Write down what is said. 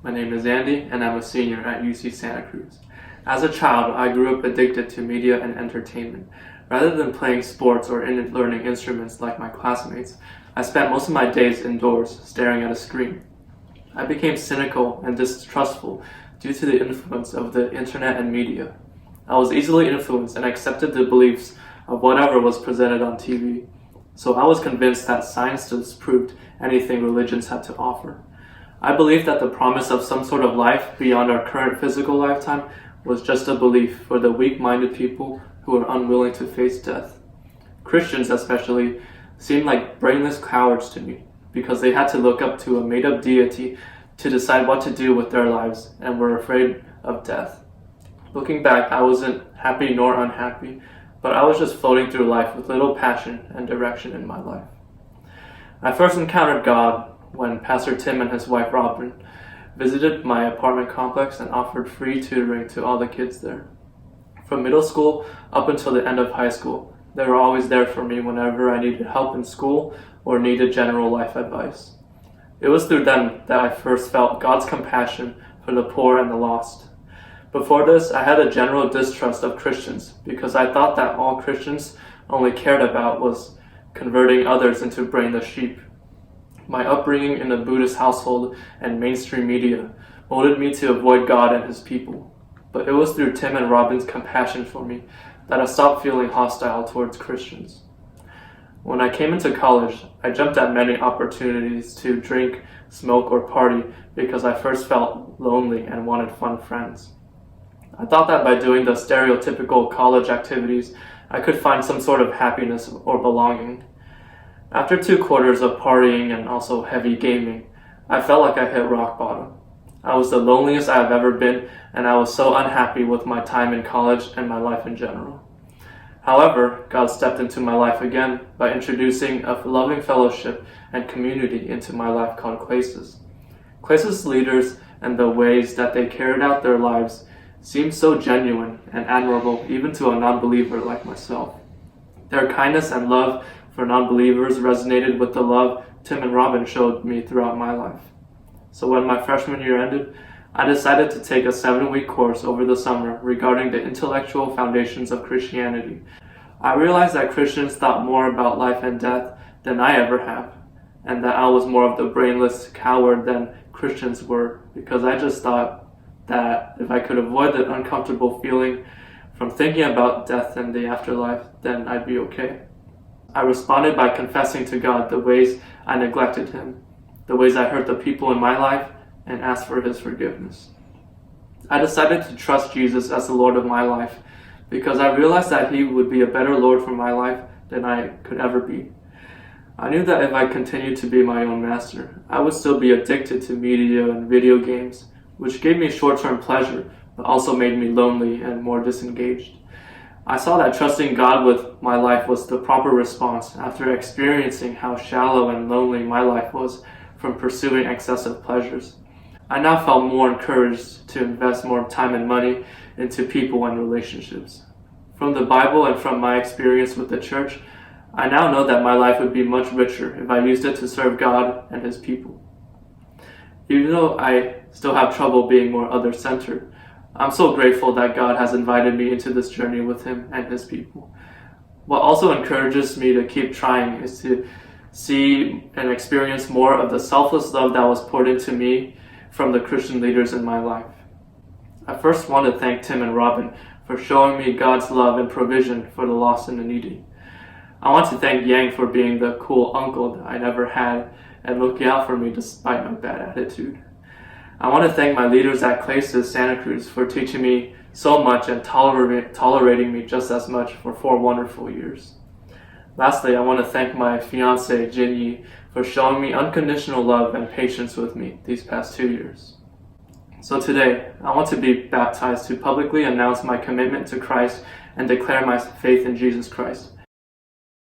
My name is Andy, and I'm a senior at UC Santa Cruz. As a child, I grew up addicted to media and entertainment. Rather than playing sports or learning instruments like my classmates, I spent most of my days indoors, staring at a screen. I became cynical and distrustful due to the influence of the internet and media. I was easily influenced and accepted the beliefs of whatever was presented on TV. So I was convinced that science disproved anything religions had to offer. I believed that the promise of some sort of life beyond our current physical lifetime was just a belief for the weak-minded people who are unwilling to face death. Christians especially seemed like brainless cowards to me because they had to look up to a made-up deity to decide what to do with their lives and were afraid of death. Looking back, I wasn't happy nor unhappy, but I was just floating through life with little passion and direction in my life. I first encountered God when Pastor Tim and his wife Robin visited my apartment complex and offered free tutoring to all the kids there. From middle school up until the end of high school, they were always there for me whenever I needed help in school or needed general life advice. It was through them that I first felt God's compassion for the poor and the lost. Before this, I had a general distrust of Christians because I thought that all Christians only cared about was converting others into brainless sheep. My upbringing in a Buddhist household and mainstream media molded me to avoid God and his people. But it was through Tim and Robin's compassion for me that I stopped feeling hostile towards Christians. When I came into college, I jumped at many opportunities to drink, smoke, or party because I first felt lonely and wanted fun friends. I thought that by doing the stereotypical college activities, I could find some sort of happiness or belonging. After 2 quarters of partying and also heavy gaming, I felt like I hit rock bottom. I was the loneliest I have ever been, and I was so unhappy with my time in college and my life in general. However, God stepped into my life again by introducing a loving fellowship and community into my life called Clasis. Clasis leaders and the ways that they carried out their lives seemed so genuine and admirable even to a non-believer like myself. Their kindness and love for non-believers resonated with the love Tim and Robin showed me throughout my life. So when my freshman year ended, I decided to take a 7-week course over the summer regarding the intellectual foundations of Christianity. I realized that Christians thought more about life and death than I ever have, and that I was more of the brainless coward than Christians were, because I just thought that if I could avoid the uncomfortable feeling from thinking about death and the afterlife, then I'd be okay. I responded by confessing to God the ways I neglected him, the ways I hurt the people in my life, and asked for his forgiveness. I decided to trust Jesus as the Lord of my life because I realized that he would be a better Lord for my life than I could ever be. I knew that if I continued to be my own master, I would still be addicted to media and video games, which gave me short-term pleasure, but also made me lonely and more disengaged. I saw that trusting God with my life was the proper response after experiencing how shallow and lonely my life was from pursuing excessive pleasures. I now felt more encouraged to invest more time and money into people and relationships. From the Bible and from my experience with the church, I now know that my life would be much richer if I used it to serve God and his people. Even though I still have trouble being more other-centered, I'm so grateful that God has invited me into this journey with him and his people. What also encourages me to keep trying is to see and experience more of the selfless love that was poured into me from the Christian leaders in my life. I first want to thank Tim and Robin for showing me God's love and provision for the lost and the needy. I want to thank Yang for being the cool uncle that I never had and looking out for me despite my bad attitude. I want to thank my leaders at Clasis Santa Cruz for teaching me so much and tolerating me just as much for 4 wonderful years. Lastly, I want to thank my fiancée, Jinyi, for showing me unconditional love and patience with me these past 2 years. So today, I want to be baptized to publicly announce my commitment to Christ and declare my faith in Jesus Christ.